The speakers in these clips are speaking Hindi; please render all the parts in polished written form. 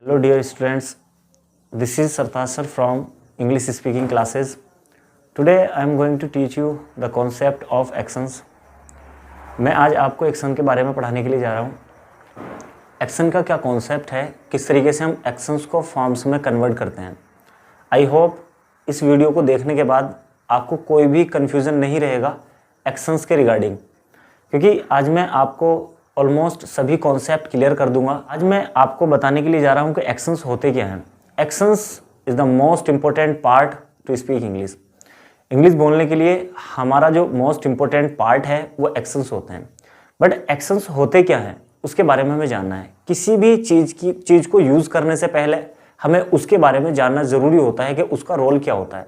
Hello dear students, this is Sartaj sir from English speaking classes. Today I am going to teach you the concept of actions. मैं आज आपको एक्शन के बारे में पढ़ाने के लिए जा रहा हूँ. एक्शन का क्या कॉन्सेप्ट है, किस तरीके से हम एक्शंस को फॉर्म्स में कन्वर्ट करते हैं. आई होप इस वीडियो को देखने के बाद आपको कोई भी कन्फ्यूज़न नहीं रहेगा एक्शंस के रिगार्डिंग, क्योंकि आज मैं आपको ऑलमोस्ट सभी कॉन्सेप्ट क्लियर कर दूंगा. आज मैं आपको बताने के लिए जा रहा हूं कि एक्शंस होते क्या हैं. Actions is the most important part two speak English. English बोलने के लिए हमारा जो मोस्ट इम्पोर्टेंट पार्ट है वो एक्शंस होते हैं. बट एक्शंस होते क्या हैं उसके बारे में हमें जानना है. किसी भी चीज़ को यूज़ करने से पहले हमें उसके बारे में जानना ज़रूरी होता है कि उसका रोल क्या होता है.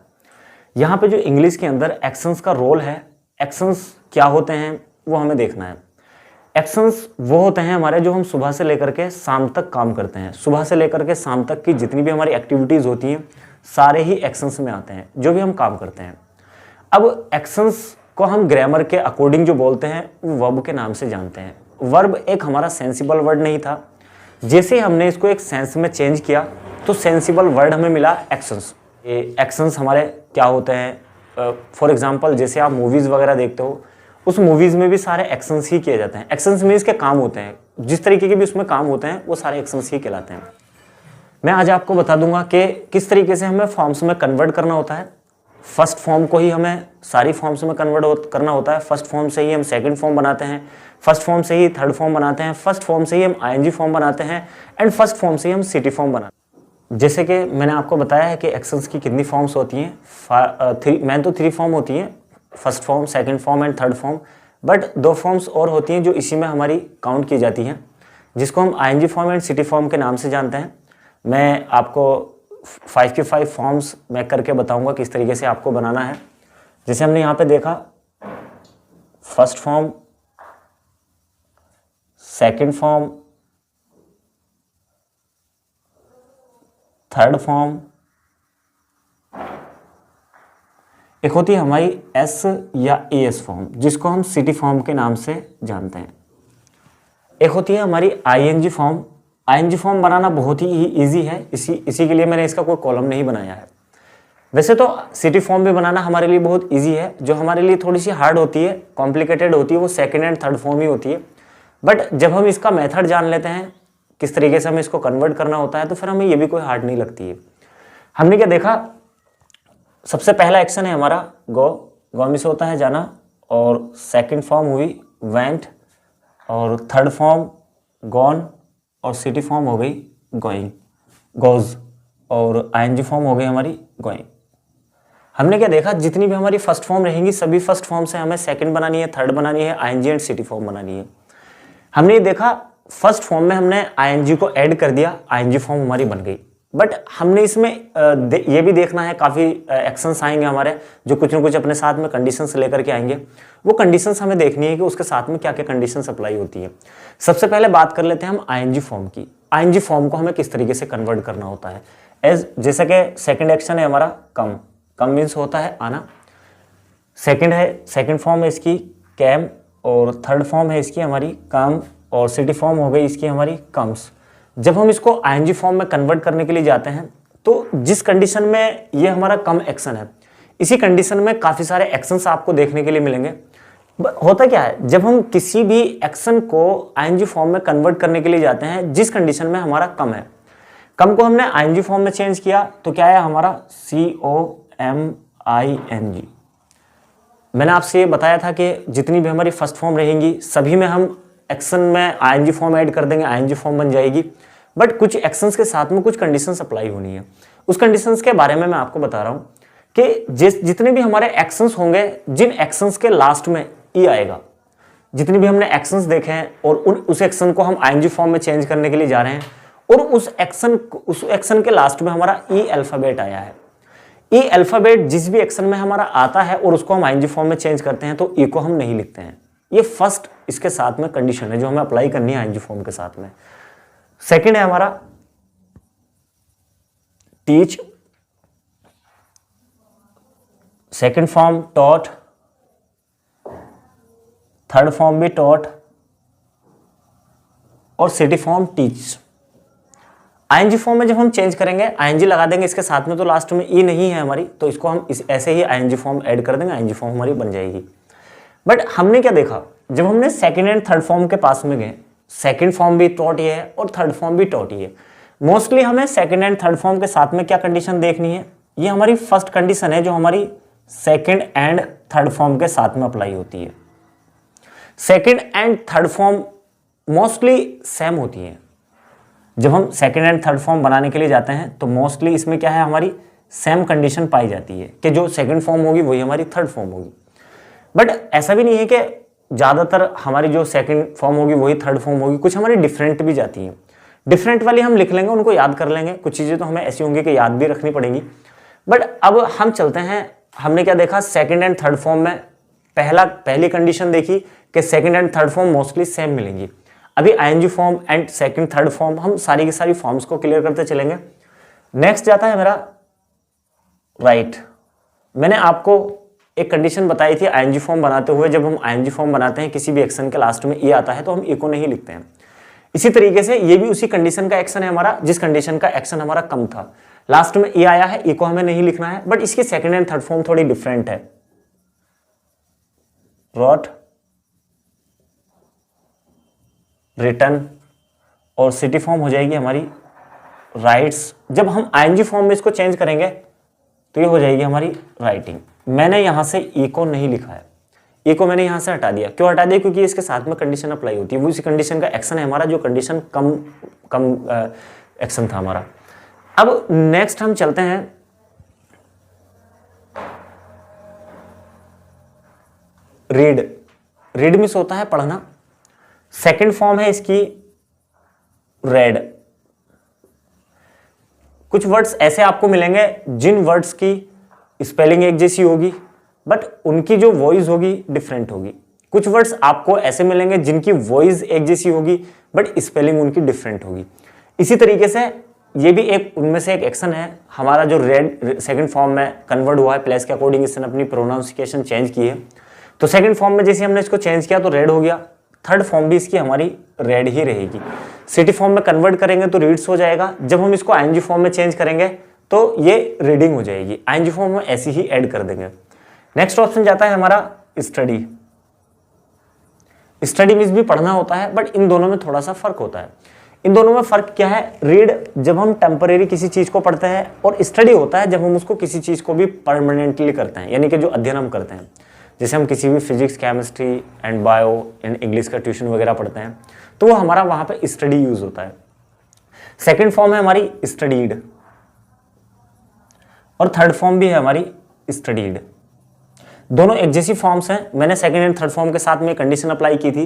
यहाँ पे जो इंग्लिश के अंदर एक्शंस का रोल है, एक्शंस क्या होते हैं वो हमें देखना है. एक्शंस वो होते हैं हमारे जो हम सुबह से लेकर के शाम तक काम करते हैं. सुबह से लेकर के शाम तक की जितनी भी हमारी एक्टिविटीज़ होती हैं सारे ही एक्शंस में आते हैं, जो भी हम काम करते हैं. अब एक्शंस को हम ग्रामर के अकॉर्डिंग जो बोलते हैं वो वर्ब के नाम से जानते हैं. वर्ब एक हमारा सेंसिबल वर्ड नहीं था, जैसे हमने इसको एक सेंस में चेंज किया तो सेंसिबल वर्ड हमें मिला एक्शंस. ये एक्शंस हमारे क्या होते हैं, फॉर एग्जाम्पल जैसे आप मूवीज़ वगैरह देखते हो, उस मूवीज़ में भी सारे एक्शंस ही किए जाते हैं. एक्शंस मीन्स के काम होते हैं, जिस तरीके के भी उसमें काम होते हैं वो सारे एक्शंस ही कहलाते हैं. मैं आज आपको बता दूंगा कि किस तरीके से हमें फॉर्म्स में कन्वर्ट करना होता है. फर्स्ट फॉर्म को ही हमें सारी फॉर्म्स में कन्वर्ट करना होता है. फर्स्ट फॉर्म से ही हम सेकंड फॉर्म बनाते हैं, फर्स्ट फॉर्म से ही थर्ड फॉर्म बनाते हैं, फर्स्ट फॉर्म से ही हम आईएनजी फॉर्म बनाते हैं, एंड फर्स्ट फॉर्म से ही हम सिटी फॉर्म बनाते हैं. जैसे कि मैंने आपको बताया है कि एक्शंस की कितनी फॉर्म्स होती हैं. मैन तो 3 फॉर्म होती हैं, first form, second form and third form. But 2 forms और होती हैं जो इसी में हमारी काउंट की जाती हैं, जिसको हम आईएनजी फॉर्म एंड सिटी फॉर्म के नाम से जानते हैं. मैं आपको 5 के 5 फॉर्म्स मैं करके बताऊंगा किस तरीके से आपको बनाना है. जैसे हमने यहाँ पे देखा, first form, second form, third form, एक होती है हमारी एस या एस फॉर्म जिसको हम सिटी फॉर्म के नाम से जानते हैं. एक होती है हमारी आईएनजी फॉर्म. आईएनजी फॉर्म बनाना बहुत ही इजी है, इसी के लिए मैंने इसका कोई कॉलम नहीं बनाया है. वैसे तो सिटी फॉर्म भी बनाना हमारे लिए बहुत इजी है. जो हमारे लिए थोड़ी सी हार्ड होती है, कॉम्प्लिकेटेड होती है, वो सेकेंड एंड थर्ड फॉर्म ही होती है. बट जब हम इसका मेथड जान लेते हैं, किस तरीके से हमें इसको कन्वर्ट करना होता है, तो फिर हमें ये भी कोई हार्ड नहीं लगती है. हमने क्या देखा, सबसे पहला एक्शन है हमारा गो में से होता है जाना, और सेकंड फॉर्म हुई वेंट, और थर्ड फॉर्म गॉन, और सिटी फॉर्म हो गई गोइंग, गोज, और आईएनजी फॉर्म हो गई हमारी गोइंग. हमने क्या देखा, जितनी भी हमारी फर्स्ट फॉर्म रहेंगी सभी फर्स्ट फॉर्म से हमें सेकंड बनानी है, थर्ड बनानी है, आईएनजी एंड सिटी फॉर्म बनानी है. हमने ये देखा, फर्स्ट फॉर्म में हमने आईएनजी को ऐड कर दिया, आईएनजी फॉर्म हमारी बन गई. बट हमने इसमें ये भी देखना है, काफ़ी एक्शंस आएंगे हमारे जो कुछ ना कुछ अपने साथ में कंडीशंस लेकर के आएंगे. वो कंडीशंस हमें देखनी है कि उसके साथ में क्या क्या कंडीशंस अप्लाई होती है. सबसे पहले बात कर लेते हैं हम आईएनजी फॉर्म की. आईएनजी फॉर्म को हमें किस तरीके से कन्वर्ट करना होता है. जैसे कि सेकेंड एक्शन है हमारा कम मीन्स होता है आना. सेकेंड फॉर्म है इसकी कैम, और थर्ड फॉर्म है इसकी हमारी कम, और सिटी फॉर्म हो गई इसकी हमारी कम्स. जब हम इसको आईएनजी फॉर्म में कन्वर्ट करने के लिए जाते हैं तो जिस कंडीशन में ये हमारा कम एक्शन है, इसी कंडीशन में काफ़ी सारे एक्शंस आपको देखने के लिए मिलेंगे. होता क्या है, जब हम किसी भी एक्शन को आईएनजी फॉर्म में कन्वर्ट करने के लिए जाते हैं जिस कंडीशन में हमारा कम है, कम को हमने आईएनजी फॉर्म में चेंज किया तो क्या है हमारा COMING. मैंने आपसे ये बताया था कि जितनी भी हमारी फर्स्ट फॉर्म रहेंगी सभी में हम एक्शन में आईएनजी फॉर्म ऐड कर देंगे, आईएनजी फॉर्म बन जाएगी. बट कुछ एक्शंस के साथ में कुछ कंडीशंस अप्लाई होनी है. उस कंडीशंस के बारे में मैं आपको बता रहा हूं कि जितने भी हमारे एक्शंस होंगे, जिन एक्शंस के लास्ट में ई आएगा, जितनी भी हमने एक्शंस देखे हैं और उस एक्शन को हम आईएनजी फॉर्म में चेंज करने के लिए जा रहे हैं, और उस एक्शन के लास्ट में हमारा ई अल्फाबेट आया है. ई अल्फाबेट जिस भी एक्शन में हमारा आता है और उसको हम आईएनजी फॉर्म में चेंज करते हैं तो ई को हम नहीं लिखते हैं. ये फर्स्ट इसके साथ में कंडीशन है जो हमें अप्लाई करनी है आईएनजी फॉर्म के साथ में. सेकंड है हमारा teach, second form taught, third form भी टॉट, और सिटी फॉर्म टीच. आईएनजी फॉर्म में जब हम चेंज करेंगे, आईएनजी लगा देंगे इसके साथ में, तो लास्ट में ई नहीं है हमारी, तो इसको हम ऐसे ही आईएनजी फॉर्म ऐड कर देंगे, आईएनजी फॉर्म हमारी बन जाएगी। बट हमने क्या देखा, जब हमने सेकंड एंड थर्ड फॉर्म के पास में गए, सेकंड फॉर्म भी टॉट ये है और थर्ड फॉर्म भी टॉट ये है। मोस्टली हमें सेकंड एंड थर्ड फॉर्म के साथ में क्या कंडीशन देखनी है, ये हमारी फर्स्ट कंडीशन है जो हमारी सेकंड एंड थर्ड फॉर्म के साथ में अप्लाई होती है। Second and third form mostly same होती है। जब हम सेकंड एंड थर्ड फॉर्म बनाने के लिए जाते हैं तो मोस्टली इसमें क्या है, हमारी सेम कंडीशन पाई जाती है कि जो सेकंड फॉर्म होगी वही हमारी थर्ड फॉर्म होगी। बट ऐसा भी नहीं है कि ज़्यादातर हमारी जो सेकंड फॉर्म होगी वही थर्ड फॉर्म होगी, कुछ हमारी डिफरेंट भी जाती हैं। डिफरेंट वाली हम लिख लेंगे, उनको याद कर लेंगे, कुछ चीज़ें तो हमें ऐसी होंगी कि याद भी रखनी पड़ेंगी। बट अब हम चलते हैं, हमने क्या देखा, सेकंड एंड थर्ड फॉर्म में पहली कंडीशन देखी कि second and third form mostly same मिलेंगी। अभी I N G form and second third form हम सारी की सारी फॉर्म्स को क्लियर करते चलेंगे। नेक्स्ट जाता है मेरा राइट। मैंने आपको एक कंडीशन बताई थी आईएनजी फॉर्म बनाते हुए, जब हम आईएनजी फॉर्म बनाते हैं किसी भी एक्शन के लास्ट में ए आता है तो हम ए को नहीं लिखते हैं। इसी तरीके से ये भी उसी कंडीशन का एक्शन है हमारा, जिस कंडीशन का एक्शन हमारा कम था, लास्ट में ए आया है, ए को हमें नहीं लिखना है। बट इसकी सेकंड एंड थर्ड फॉर्म थोड़ी डिफरेंट है। रॉट, रिटर्न और सिटी फॉर्म हो जाएगी हमारी राइट्स। जब हम आईएनजी फॉर्म में इसको चेंज करेंगे तो ये हो जाएगी हमारी राइटिंग। मैंने यहां से ए को नहीं लिखा है, ए को मैंने यहां से हटा दिया। क्यों हटा दिया? क्योंकि इसके साथ में कंडीशन अप्लाई होती है, वो इसी कंडीशन का एक्शन है हमारा, जो कंडीशन कम एक्शन था हमारा। अब नेक्स्ट हम चलते हैं रीड। रीड मीन्स होता है पढ़ना। सेकंड फॉर्म है इसकी रेड। कुछ वर्ड्स ऐसे आपको मिलेंगे जिन वर्ड्स की स्पेलिंग एक जैसी होगी बट उनकी जो वॉइस होगी डिफरेंट होगी। कुछ वर्ड्स आपको ऐसे मिलेंगे जिनकी वॉइस एक जैसी होगी बट स्पेलिंग उनकी डिफरेंट होगी। इसी तरीके से ये भी एक उनमें से एक एक्शन है हमारा, जो रेड सेकंड फॉर्म में कन्वर्ट हुआ है, प्लेस के अकॉर्डिंग इसने अपनी प्रोनाउंसिएशन चेंज की है। तो सेकंड फॉर्म में जैसे हमने इसको चेंज किया तो रेड हो गया। थर्ड फॉर्म भी इसकी हमारी रेड ही रहेगी। सिटी फॉर्म में कन्वर्ट करेंगे तो रीड्स हो जाएगा। जब हम इसको आईएनजी फॉर्म में चेंज करेंगे तो ये रीडिंग हो जाएगी। आईएनजी फॉर्म में ऐसी ही ऐड कर देंगे। नेक्स्ट ऑप्शन जाता है हमारा स्टडी। स्टडी मीन्स भी पढ़ना होता है बट इन दोनों में थोड़ा सा फर्क होता है। इन दोनों में फर्क क्या है? रीड जब हम टेम्परेरी किसी चीज को पढ़ते हैं और स्टडी होता है जब हम उसको किसी चीज को भी परमानेंटली करते हैं, यानी कि जो अध्ययन हम करते हैं। जैसे हम किसी भी physics, chemistry and bio and English का ट्यूशन वगैरह पढ़ते हैं तो वो हमारा वहां पे स्टडी यूज होता है। सेकंड फॉर्म है हमारी स्टडीड और थर्ड फॉर्म भी है हमारी स्टडीड। दोनों एक जैसी फॉर्म्स हैं। मैंने सेकंड एंड थर्ड फॉर्म के साथ में कंडीशन अप्लाई की थी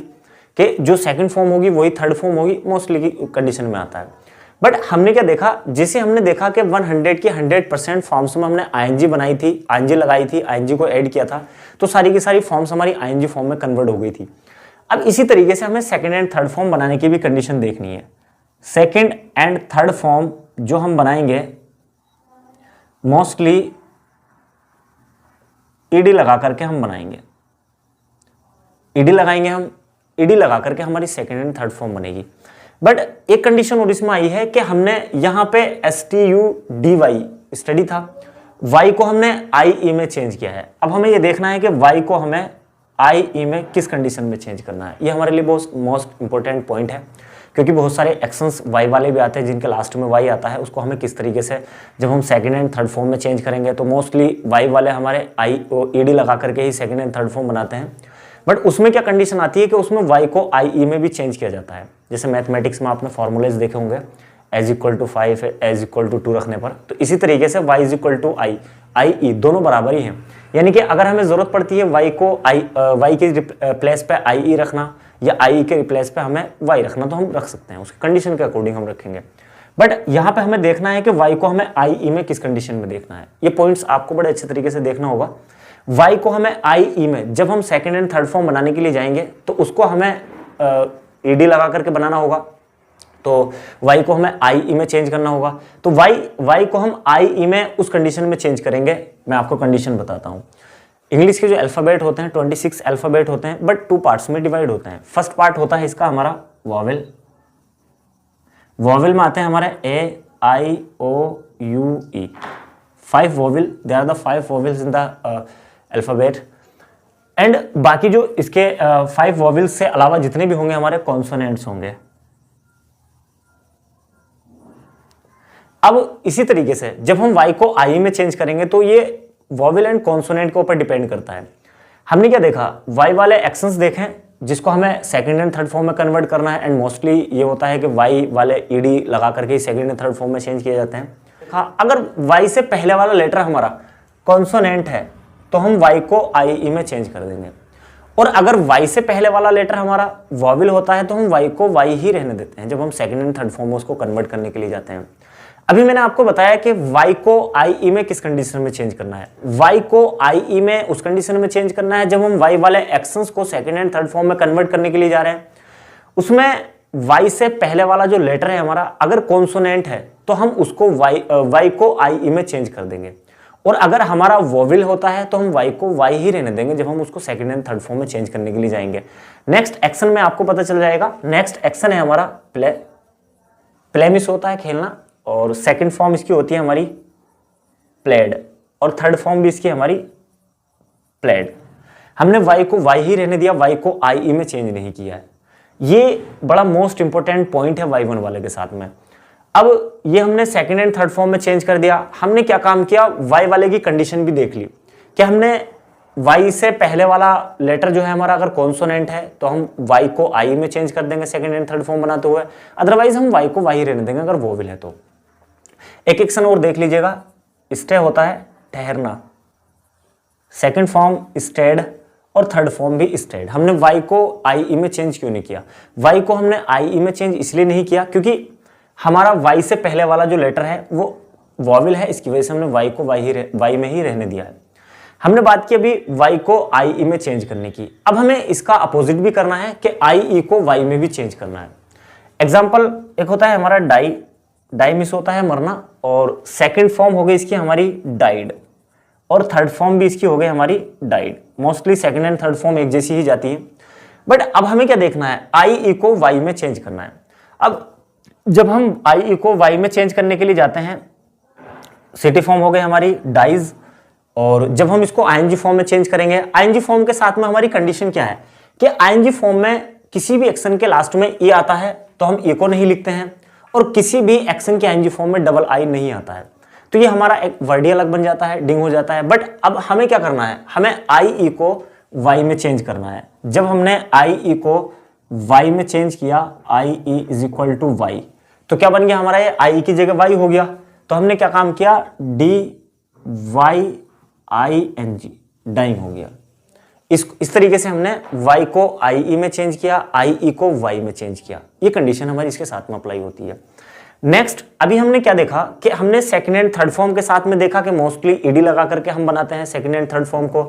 कि जो सेकंड फॉर्म होगी वही थर्ड फॉर्म होगी, मोस्टली की कंडीशन में आता है। बट हमने क्या देखा, जैसे हमने देखा कि 100 की 100% फॉर्म्स में हमने आईएनजी बनाई थी, आईएनजी लगाई थी, आईएनजी को ऐड किया था तो सारी की सारी फॉर्म्स हमारी आईएनजी फॉर्म में कन्वर्ट हो गई थी। अब इसी तरीके से हमें सेकंड एंड थर्ड फॉर्म बनाने की भी कंडीशन देखनी है। सेकंड एंड थर्ड फॉर्म जो हम बनाएंगे मोस्टली ईडी लगा करके हम बनाएंगे। ईडी लगाएंगे हम, ईडी लगा करके हमारी सेकंड एंड थर्ड फॉर्म बनेगी। बट एक कंडीशन और इसमें आई है कि हमने यहां पे STUDY स्टडी था, Y को हमने IE में चेंज किया है। अब हमें ये देखना है कि Y को हमें IE में किस कंडीशन में चेंज करना है। ये हमारे लिए बहुत मोस्ट इंपॉर्टेंट पॉइंट है, क्योंकि बहुत सारे एक्शंस Y वाले भी आते हैं जिनके लास्ट में Y आता है, उसको हमें किस तरीके से जब हम सेकंड एंड थर्ड फॉर्म में चेंज करेंगे तो मोस्टली Y वाले हमारे ED लगा करके ही सेकंड एंड थर्ड फॉर्म बनाते हैं। बट उसमें क्या कंडीशन आती है कि उसमें Y को IE में भी चेंज किया जाता है। जैसे मैथमेटिक्स में आपने फॉर्मूलेज देखे होंगे, as=5 as=2 रखने पर, तो इसी तरीके से y=i IE दोनों बराबर ही हैं। यानी कि अगर हमें जरूरत पड़ती है y को y के प्लेस पे IE रखना या IE के रिप्लेस पे हमें y रखना तो हम रख सकते हैं, उसकी कंडीशन के अकॉर्डिंग हम रखेंगे। बट यहाँ पे हमें देखना है कि y को हमें IE में किस कंडीशन में देखना है। ये पॉइंट्स आपको बड़े अच्छे तरीके से देखना होगा। y को हमें IE में जब हम सेकंड एंड थर्ड फॉर्म बनाने के लिए जाएंगे तो उसको हमें ED लगा करके बनाना होगा, तो y को हमें IE में चेंज करना होगा। तो y को हम IE में उस कंडीशन में चेंज करेंगे। मैं आपको कंडीशन बताता हूँ। इंग्लिश के जो अल्फ़ाबेट होते हैं 26 अल्फ़ाबेट होते हैं बट 2 पार्ट्स में डिवाइड होते हैं। फर्स्ट पार्ट होता है इसका हमारा वॉवेल, वॉवेल में आते हैं हमारे A I O U E, 5 vowel, they are the 5 vowels in the alphabet. And बाकी जो इसके 5 वॉवेल्स से अलावा जितने भी होंगे हमारे कॉन्सोनेंट्स होंगे। अब इसी तरीके से जब हम y को i में चेंज करेंगे तो ये वॉवेल एंड कॉन्सोनेंट के ऊपर डिपेंड करता है। हमने क्या देखा, y वाले एक्शंस देखें जिसको हमें सेकंड एंड थर्ड फॉर्म में कन्वर्ट करना है, एंड मोस्टली ये होता है कि y वाले ed लगा करके सेकंड एंड थर्ड फॉर्म में चेंज किए जाते हैं। हाँ, अगर y से पहले वाला लेटर हमारा कॉन्सोनेंट है तो हम y को i में चेंज कर देंगे, और अगर y से पहले वाला लेटर हमारा वॉवेल होता है तो हम y को y ही रहने देते हैं जब हम सेकंड एंड थर्ड फॉर्म में उसको कन्वर्ट करने के लिए जाते हैं। अभी मैंने आपको बताया कि y को i में किस कंडीशन में चेंज करना है। y को i में उस कंडीशन में चेंज करना है जब हम y वाले एक्शंस को सेकंड एंड थर्ड फॉर्म में कन्वर्ट करने के लिए जा रहे हैं। उसमें y से पहले वाला जो लेटर है हमारा अगर कॉन्सोनेंट है तो हम उसको y को i में चेंज कर देंगे, और अगर हमारा वॉवेल होता है तो हम y को y ही रहने देंगे जब हम उसको सेकंड एंड थर्ड फॉर्म में चेंज करने के लिए जाएंगे। नेक्स्ट एक्शन में आपको पता चल जाएगा। नेक्स्ट एक्शन है हमारा प्ले। प्ले मीन्स होता है खेलना, और सेकंड फॉर्म इसकी होती है हमारी प्लेड, और थर्ड फॉर्म भी इसकी हमारी प्लेड। हमने y को y ही रहने दिया, y को i में चेंज नहीं किया है। ये बड़ा मोस्ट इंपॉर्टेंट पॉइंट है y1 वाले के साथ में। अब ये हमने सेकंड एंड थर्ड फॉर्म में चेंज कर दिया। हमने क्या काम किया, y वाले की कंडीशन भी देख ली कि हमने y से पहले वाला लेटर जो है हमारा अगर कॉन्सोनेंट है तो हम y को i में चेंज कर देंगे सेकंड एंड थर्ड फॉर्म बनाते हुए, अदरवाइज हम y को y रहने देंगे अगर वोवेल है तो। एक एक्शन और देख लीजिएगा, स्टे होता है ठहरना, सेकंड फॉर्म स्टेड और थर्ड फॉर्म भी स्टेड। हमने y को i में चेंज क्यों नहीं किया, y को हमने i में चेंज इसलिए नहीं किया क्योंकि हमारा y से पहले वाला जो लेटर है वो वॉवेल है, इसकी वजह से हमने y को y में ही रहने दिया है। हमने बात की अभी y को i में चेंज करने की। अब हमें इसका अपोजिट भी करना है कि i को y में भी चेंज करना है। एग्जाम्पल एक होता है हमारा डाई, डाई मिस होता है मरना, और सेकंड फॉर्म हो गई इसकी हमारी डाइड, और थर्ड फॉर्म भी इसकी हो गई हमारी died. Mostly second and third form एक जैसी ही जाती है, बट अब हमें क्या देखना है, आई को वाई में चेंज करना है। अब जब हम आई को वाई में चेंज करने के लिए जाते हैं, सिटी फॉर्म हो गई हमारी डाइज, और जब हम इसको आईएनजी फॉर्म में चेंज करेंगे, आईएनजी फॉर्म के साथ में हमारी कंडीशन क्या है कि आईएनजी फॉर्म में किसी भी एक्शन के लास्ट में ई आता है तो हम ई को नहीं लिखते हैं, और किसी भी एक्शन के आईएनजी फॉर्म में डबल आई नहीं आता है, तो ये हमारा एक वर्ड ही अलग बन जाता है, डिंग हो जाता है। बट अब हमें क्या करना है, हमें आई ई को वाई में चेंज करना है। जब हमने आई ई को वाई में चेंज किया, I E is equal to Y, तो क्या बन गया हमारा, ये आई की जगह वाई हो गया। तो हमने क्या काम किया, D Y I N G, dying हो गया। इस तरीके से हमने y को आई में चेंज किया, आई को y में चेंज किया। ये कंडीशन हमारी इसके साथ में अप्लाई होती है। नेक्स्ट अभी हमने क्या देखा कि हमने सेकंड एंड थर्ड फॉर्म के साथ में देखा कि मोस्टली ईडी लगा करके हम बनाते हैं सेकंड एंड थर्ड फॉर्म को,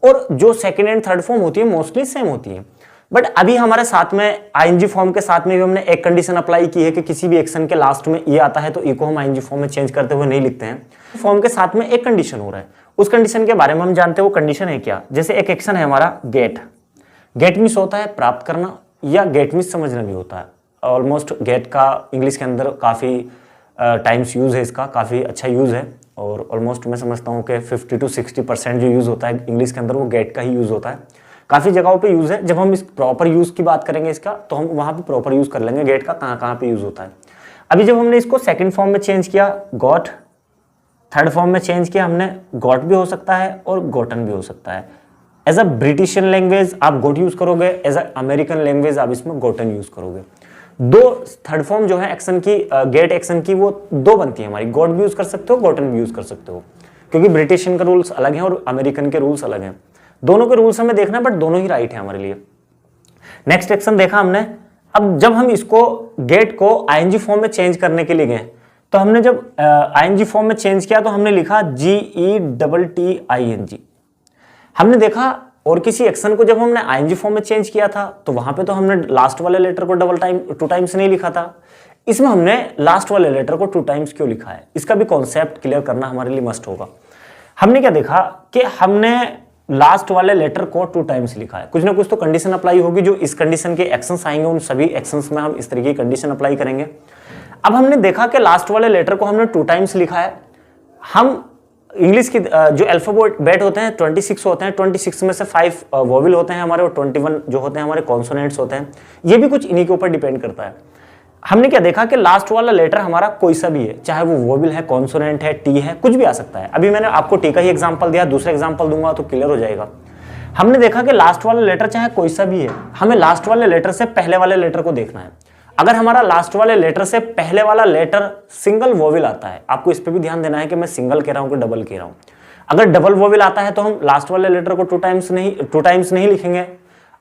और जो सेकंड एंड थर्ड फॉर्म होती है मोस्टली सेम होती है। बट अभी हमारे साथ में आईएनजी फॉर्म के साथ में भी हमने एक कंडीशन अप्लाई की है कि किसी भी एक्शन के लास्ट में ये आता है तो ई को हम आईएनजी फॉर्म में चेंज करते हुए नहीं लिखते हैं। फॉर्म के साथ में एक कंडीशन हो रहा है, उस कंडीशन के बारे में हम जानते हैं वो कंडीशन है क्या। जैसे एक एक्शन है हमारा गेट, गेट मीन्स होता है प्राप्त करना, या गेट मीन्स समझना भी होता है। ऑलमोस्ट गेट का इंग्लिश के अंदर काफ़ी टाइम्स यूज़ है, इसका काफ़ी अच्छा यूज़ है, और ऑलमोस्ट मैं समझता हूँ कि 50 to 60% जो यूज़ होता है इंग्लिश के अंदर वो गेट का ही यूज़ होता है। काफ़ी जगहों पे यूज़ है। जब हम इस प्रॉपर यूज़ की बात करेंगे इसका, तो हम वहाँ पे प्रॉपर यूज़ कर लेंगे गेट का कहाँ कहाँ पे यूज़ होता है। अभी जब हमने इसको सेकंड फॉर्म में चेंज किया गॉट, थर्ड फॉर्म में चेंज किया हमने गॉट भी हो सकता है और गोटन भी हो सकता है। एज अ ब्रिटिशियन लैंग्वेज आप गोट यूज़ करोगे, एज अ अमेरिकन लैंग्वेज आप इसमें गोटन यूज़ करोगे। दो थर्ड फॉर्म जो है एक्शन की, गेट एक्शन की, वो दो बनती है हमारी, गॉट भी यूज़ कर सकते हो, गोटन भी यूज़ कर सकते हो, क्योंकि ब्रिटिशियन के रूल्स अलग हैं और अमेरिकन के रूल्स अलग हैं। दोनों के रूल्स हमें देखना है, बट दोनों ही राइट है हमारे लिए। नेक्स्ट एक्शन देखा हमने। अब जब हम इसको गेट को आईएनजी फॉर्म में चेंज करने के लिए गए, तो हमने जब आईएनजी फॉर्म में चेंज किया तो हमने लिखा GETTING। हमने देखा और किसी एक्शन को जब हमने आईएनजी फॉर्म में चेंज किया था तो वहां पे तो हमने लास्ट वाले लेटर को टू टाइम्स नहीं लिखा था। इसमें हमने लास्ट वाले लेटर को 2 टाइम्स क्यों लिखा है, इसका भी कॉन्सेप्ट क्लियर करना हमारे लिए मस्ट होगा। हमने क्या देखा कि हमने लास्ट वाले लेटर को 2 टाइम्स लिखा है, कुछ ना कुछ तो कंडीशन अप्लाई होगी। जो इस कंडीशन के एक्शंस आएंगे उन सभी एक्शंस में हम इस तरीके की कंडीशन अप्लाई करेंगे। अब हमने देखा कि लास्ट वाले लेटर को हमने 2 टाइम्स लिखा है। हम इंग्लिश की जो अल्फाबेट होते हैं 26 होते हैं, 26 में से 5 वोवेल होते हैं हमारे और 21 जो होते हैं हमारे कॉन्सोनेंट्स होते हैं। ये भी कुछ इन्हीं के ऊपर डिपेंड करता है। हमने क्या देखा कि लास्ट वाला लेटर हमारा कोई सा भी है, चाहे वो वोवेल है, कॉन्सोनेंट है, टी है, कुछ भी आ सकता है। अभी मैंने आपको टी का ही एग्जांपल दिया, दूसरा एग्जांपल दूंगा तो क्लियर हो जाएगा। हमने देखा कि लास्ट वाला लेटर चाहे कोई सा भी है, हमें लास्ट वाले लेटर से पहले वाले लेटर को देखना है। अगर हमारा लास्ट वाले लेटर से पहले वाला लेटर सिंगल वोवेल आता है, आपको इस पे भी ध्यान देना है कि मैं सिंगल कह रहा हूं कि डबल कह रहा हूं। अगर डबल वोवेल आता है तो हम लास्ट वाले लेटर को 2 टाइम्स नहीं लिखेंगे।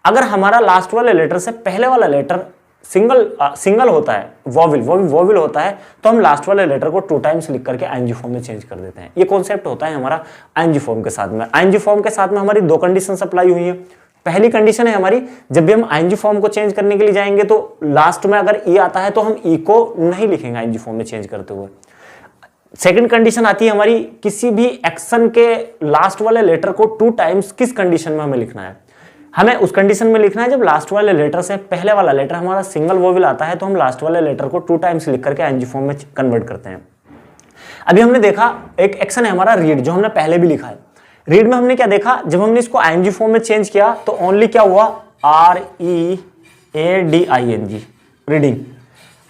अगर हमारा लास्ट वाले लेटर से पहले वाला लेटर सिंगल होता है, वोवेल होता है, तो हम लास्ट वाले लेटर को 2 टाइम्स लिख करके आईएनजी फॉर्म में चेंज कर देते हैं। ये कॉन्सेप्ट होता है हमारा आईएनजी फॉर्म के साथ में। आईएनजी फॉर्म के साथ में हमारी 2 कंडीशन अप्लाई हुई है। पहली कंडीशन है हमारी, जब भी हम आईएनजी फॉर्म को चेंज करने के लिए जाएंगे तो लास्ट में अगर ई आता है तो हम ई को नहीं लिखेंगे आईएनजी फॉर्म में चेंज करते हुए। सेकंड कंडीशन आती है हमारी, किसी भी एक्शन के लास्ट वाले लेटर को 2 टाइम्स किस कंडीशन में हमें लिखना है? हमें उस कंडीशन में लिखना है जब लास्ट वाले लेटर से पहले वाला लेटर हमारा सिंगल वोवेल आता है, तो हम लास्ट वाले लेटर को 2 टाइम्स लिख करके आईएनजी फॉर्म में कन्वर्ट करते हैं। अभी हमने देखा एक एक्शन है हमारा रीड, जो हमने पहले भी लिखा है। रीड में हमने क्या देखा, जब हमने इसको आईएनजी फॉर्म में चेंज किया तो ओनली क्या हुआ, READING, रीडिंग।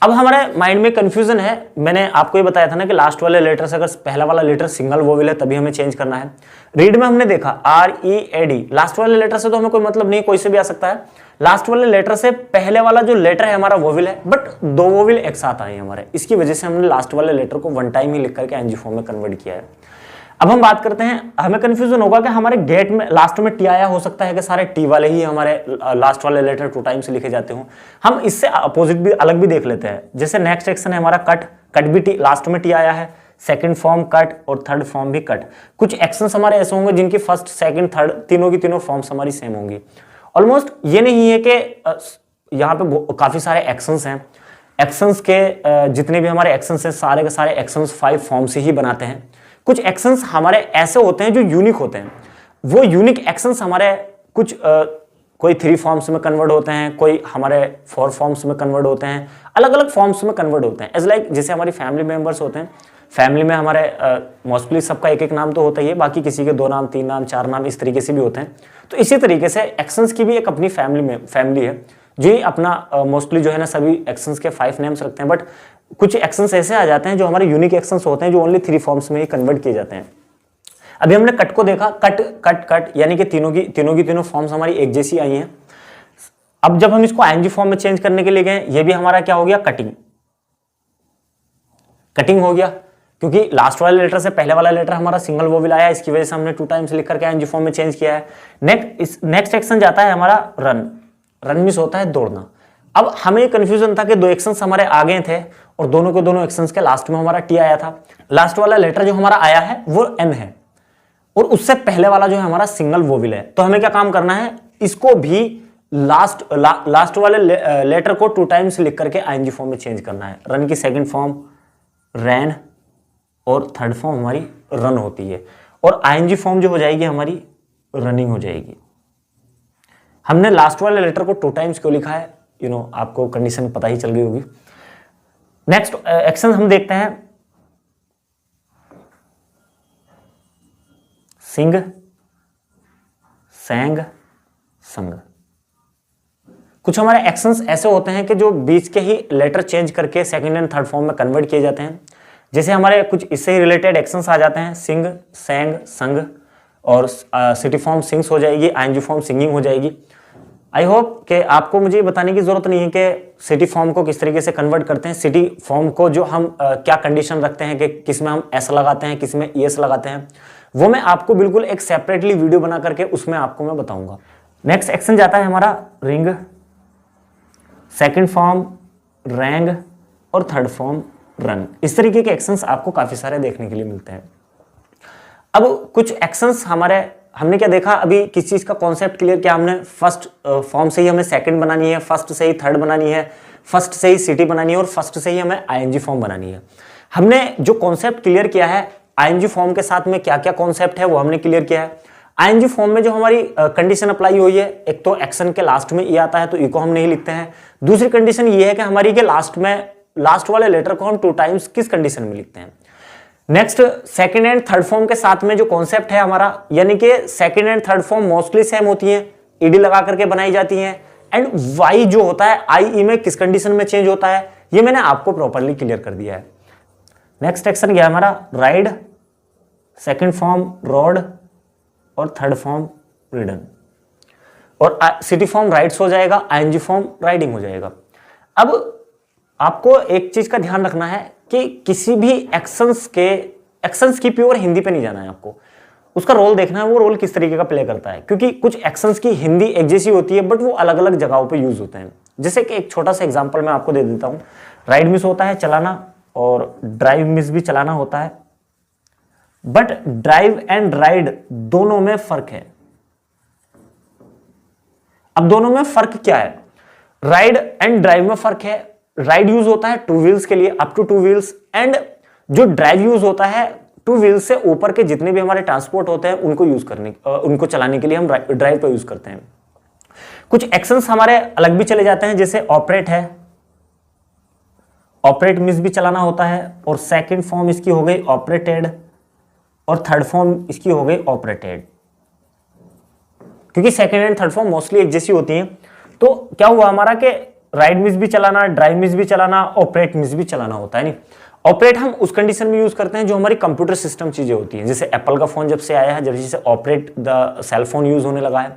अब हमारे माइंड में कंफ्यूजन है, मैंने आपको ये बताया था ना कि लास्ट वाले लेटर से अगर पहला वाला लेटर सिंगल वोवेल है तभी हमें चेंज करना है। रीड में हमने देखा READ, लास्ट वाले लेटर से तो हमें कोई मतलब नहीं, कोई से भी आ सकता है। लास्ट वाले लेटर से पहले वाला जो लेटर है हमारा वोवेल है, बट 2 वोवेल एक साथ आए हमारे, इसकी वजह से हमने लास्ट वाले लेटर को 1 टाइम ही लिख करके आईएनजी फॉर्म में कन्वर्ट किया है। अब हम बात करते हैं, हमें कंफ्यूजन होगा कि हमारे गेट में लास्ट में टी आया, हो सकता है कि सारे टी वाले ही हमारे लास्ट वाले लेटर 2 टाइम्स लिखे जाते हो। हम इससे अपोजिट भी अलग भी देख लेते हैं। जैसे नेक्स्ट एक्शन है हमारा कट भी टी लास्ट में टी आया है, सेकंड फॉर्म कट और थर्ड फॉर्म भी कट। कुछ एक्शंस हमारे ऐसे होंगे जिनकी फर्स्ट सेकंड थर्ड तीनों की तीनों फॉर्म्स हमारी सेम होंगी। ऑलमोस्ट ये नहीं है कि यहाँ पे काफी सारे एक्शंस हैं। एक्शंस के जितने भी हमारे एक्शंस हैं सारे के सारे एक्शंस 5 फॉर्म से ही बनाते हैं। कुछ एक्शंस हमारे ऐसे होते हैं जो यूनिक होते हैं। वो यूनिक एक्शंस हमारे कुछ कोई 3 फॉर्म्स में कन्वर्ट होते हैं, कोई हमारे 4 फॉर्म्स में कन्वर्ट होते हैं, अलग अलग फॉर्म्स में कन्वर्ट होते हैं। एज लाइक जैसे हमारी फैमिली मेंबर्स होते हैं, फैमिली में हमारे मोस्टली सबका एक नाम तो होता ही है, बाकी किसी के 2 नाम 3 नाम 4 नाम इस तरीके से भी होते हैं। तो इसी तरीके से एक्शंस की भी एक अपनी फैमिली है, जो ही अपना मोस्टली जो है ना सभी एक्शंस के 5 नेम्स रखते हैं। बट कुछ एक्शंस ऐसे आ जाते हैं जो हमारे यूनिक एक्शंस होते हैं, जो ओनली 3 फॉर्म्स में ही कन्वर्ट किए जाते हैं। अभी हमने कट को देखा, कट यानी कि तीनों की तीनों फॉर्म्स हमारी एक जैसी आई हैं। अब जब हम इसको आईएनजी फॉर्म में चेंज करने के लिए गए, ये भी हमारा क्या हो गया, कटिंग हो गया, क्योंकि लास्ट वाले लेटर से पहले वाला लेटर हमारा सिंगल वोवेल आया, इसकी वजह से हमने 2 टाइम्स लिख करके आईएनजी फॉर्म में चेंज किया है। नेक्स्ट एक्शन जाता है हमारा रन मीन्स होता है दौड़ना। अब हमें कंफ्यूजन था कि 2 एक्शंस हमारे आगे थे और दोनों के दोनों एक्शंस के लास्ट में हमारा टी आया था। लास्ट वाला लेटर जो हमारा आया है वो एन है और उससे पहले वाला जो है हमारा सिंगल वोवेल है। तो हमें क्या काम करना है, इसको भी लास्ट वाले लेटर को 2 टाइम्स लिख करके आईएनजी फॉर्म में चेंज करना है। रन की सेकंड फॉर्म रैन और थर्ड फॉर्म हमारी रन होती है और आईएनजी फॉर्म जो हो जाएगी हमारी रनिंग हो जाएगी। हमने लास्ट वाले लेटर को 2 टाइम्स क्यों लिखा है, आपको कंडीशन पता ही चल गई होगी। नेक्स्ट एक्शन हम देखते हैं, सिंग, सैंग, संग। कुछ हमारे एक्शंस ऐसे होते हैं कि जो बीच के ही लेटर चेंज करके सेकंड एंड थर्ड फॉर्म में कन्वर्ट किए जाते हैं। जैसे हमारे कुछ इससे ही रिलेटेड एक्शंस आ जाते हैं, सिंग, सैंग, संग, और सिटी फॉर्म सिंग्स हो जाएगी, आईएनजी फॉर्म सिंगिंग हो जाएगी। आई होप कि आपको मुझे बताने की जरूरत नहीं है कि सिटी फॉर्म को किस तरीके से कन्वर्ट करते हैं। सिटी फॉर्म को जो हम क्या कंडीशन रखते हैं कि किस में हम एस लगाते हैं, किस में ईएस लगाते हैं, वो मैं आपको बिल्कुल एक सेपरेटली वीडियो बना करके उसमें आपको मैं बताऊंगा। नेक्स्ट एक्शन जाता है हमारा रिंग, सेकंड फॉर्म रैंग और थर्ड फॉर्म रन। इस तरीके के एक्शंस आपको काफी सारे देखने के लिए मिलते हैं। अब कुछ एक्शंस हमने क्या देखा, अभी किस चीज का कॉन्सेप्ट क्लियर किया हमने, फर्स्ट फॉर्म से ही हमें सेकंड बनानी है, फर्स्ट से ही थर्ड बनानी है, फर्स्ट से ही सिटी बनानी है और फर्स्ट से ही हमें आईएनजी फॉर्म बनानी है। हमने जो कॉन्सेप्ट क्लियर किया है, आईएनजी फॉर्म के साथ में क्या क्या कॉन्सेप्ट है वो हमने क्लियर किया है। आईएनजी फॉर्म में जो हमारी कंडीशन अप्लाई हुई है, एक तो एक्शन के लास्ट में ई आता है तो ई को हम नहीं लिखते हैं। दूसरी कंडीशन ये है कि हमारी के लास्ट में लास्ट वाले लेटर को हम 2 टाइम्स किस कंडीशन में लिखते हैं। Next second and third form के साथ में जो कॉन्सेप्ट है हमारा, यानी कि second and third form mostly same होती हैं, ईडी लगा करके बनाई जाती हैं। एंड वाई जो होता है आई में किस कंडीशन में चेंज होता है, ये मैंने आपको प्रॉपरली क्लियर कर दिया है। नेक्स्ट एक्शन क्या है हमारा, राइड, सेकंड फॉर्म रोड और थर्ड फॉर्म रिडन, और सिटी फॉर्म राइड्स हो जाएगा, आईएनजी फॉर्म राइडिंग हो जाएगा। अब आपको एक चीज का ध्यान रखना है कि किसी भी एक्शंस की प्योर हिंदी पे नहीं जाना है, आपको उसका रोल देखना है, वो रोल किस तरीके का प्ले करता है, क्योंकि कुछ एक्शंस की हिंदी एक जैसी होती है बट वो अलग अलग जगहों पे यूज होते हैं। जैसे कि एक छोटा सा एग्जांपल मैं आपको दे देता हूं, राइड मिस होता है चलाना, और ड्राइव मिस भी चलाना होता है, बट ड्राइव एंड राइड दोनों में फर्क है। अब दोनों में फर्क क्या है, राइड एंड ड्राइव में फर्क है। राइड यूज होता है 2 व्हील्स के लिए, अप टू 2 व्हील्स, एंड जो ड्राइव यूज होता है 2 व्हील्स से ऊपर के जितने भी हमारे ट्रांसपोर्ट होते हैं उनको चलाने के लिए हम ड्राइव का यूज करते हैं। कुछ एक्शंस हमारे अलग भी चले जाते हैं, जैसे ऑपरेट है, ऑपरेट मिस भी चलाना होता है, और सेकंड फॉर्म इसकी हो गई ऑपरेटेड, और थर्ड फॉर्म इसकी हो गई ऑपरेटेड, क्योंकि second and third form mostly एक जैसी होती हैं। तो क्या हुआ हमारा कि राइड मिस भी चलाना, ड्राइव मिस भी चलाना, ऑपरेट मिस भी चलाना होता है। नहीं, ऑपरेट हम उस कंडीशन में यूज करते हैं जो हमारी कंप्यूटर सिस्टम चीजें होती हैं, जैसे एप्पल का फोन जब से आया है, जब जैसे operate the cell phone use होने लगा है,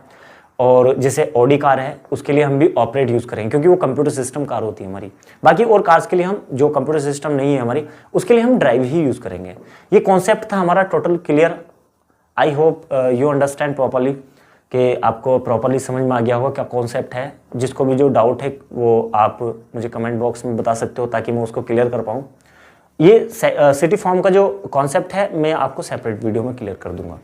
और जैसे ऑडी कार है उसके लिए हम भी ऑपरेट यूज करेंगे, क्योंकि वो कंप्यूटर सिस्टम कार होती है हमारी। बाकी और कार्स के लिए हम, जो कंप्यूटर सिस्टम नहीं है हमारी, उसके लिए हम ड्राइव ही यूज करेंगे। ये कॉन्सेप्ट था हमारा total clear. I hope you understand properly, कि आपको प्रॉपरली समझ में आ गया होगा क्या कॉन्सेप्ट है। जिसको भी जो डाउट है वो आप मुझे कमेंट बॉक्स में बता सकते हो, ताकि मैं उसको क्लियर कर पाऊँ। ये सिटी फॉर्म का जो कॉन्सेप्ट है मैं आपको सेपरेट वीडियो में क्लियर कर दूंगा।